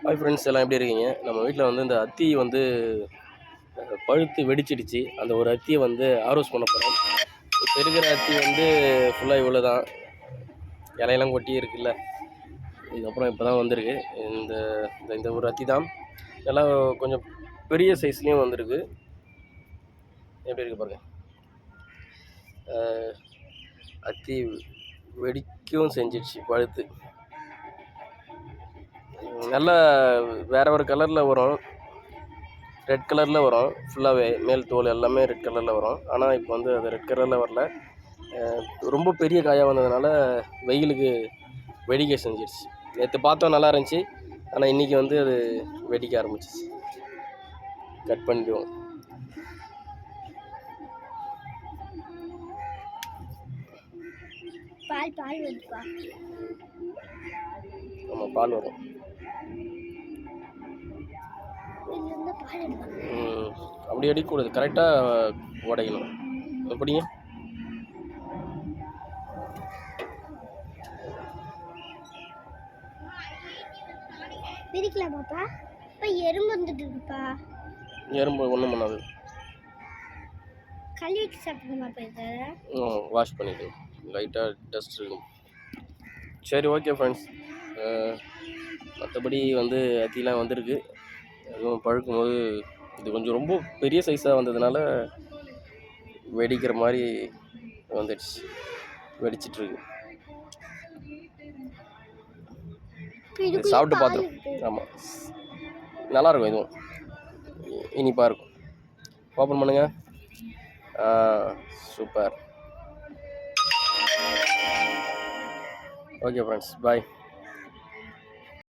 Hi friends, எல்லாம் எப்படி இருக்கீங்க? நம்ம வீட்டில் வந்து இந்த அத்தி வந்து பழுத்து வெடிச்சிடுச்சு. அந்த ஒரு அத்தியை வந்து ஆரோஸ் பண்ண போகிறோம். இப்போ இருக்கிற அத்தி வந்து ஃபுல்லாக இவ்வளோ தான், இலையெல்லாம் கொட்டி இருக்குல்ல. இதுக்கப்புறம் இப்போ தான் வந்திருக்கு இந்த இந்த ஒரு அத்தி தான். எல்லாம் கொஞ்சம் பெரிய சைஸ்லேயும் வந்திருக்கு. எப்படி இருக்கு பாருங்கள். அத்தி வெடிக்கவும் செஞ்சிடுச்சு பழுத்து. நல்லா வேறு ஒரு கலரில் வரும், ரெட் கலரில் வரும். ஃபுல்லாகவே மேல் தோல் எல்லாமே ரெட் கலரில் வரும். ஆனால் இப்போ வந்து அது ரெட் கலரில் வரல. ரொம்ப பெரிய காயாக வந்ததுனால வெயிலுக்கு வெடிக்க செஞ்சிடுச்சு. நேற்று பார்த்தோம் நல்லா இருந்துச்சு, ஆனால் இன்றைக்கி வந்து அது வெடிக்க ஆரம்பிச்சிச்சு. கட் பண்ணிடுவோம். ஆமாம், பால் வரும். அப்படி அடிக்கக்கூடாது, கரெக்டாக உடைக்கணும். எப்படிங்க? பிரிக்கலாமாப்பா? இப்போ எறும்பு வந்துட்டு இருக்குப்பா. எறும்பு ஒன்றும் பண்ணாது. கழுவிட்டு சாப்பிடணுமாப்பா இதை? வாஷ் பண்ணிக்கணும், லைட்டாக டஸ்ட் இருக்கும். சரி, ஓகே ஃப்ரெண்ட்ஸ். மற்றபடி வந்து அத்திலாம் வந்திருக்கு. அதுவும் பழுக்கும் போது இது கொஞ்சம் ரொம்ப பெரிய சைஸாக வந்ததுனால வெடிக்கிற மாதிரி வந்துடுச்சு, வெடிச்சிட்ருக்கு. சாப்பிட்டு பார்த்தோம். ஆமாம், நல்லாயிருக்கும். இதுவும் இனிப்பாக இருக்கும். ஓப்பன் பண்ணுங்க. சூப்பர். ஓகே ஃப்ரெண்ட்ஸ், பாய்.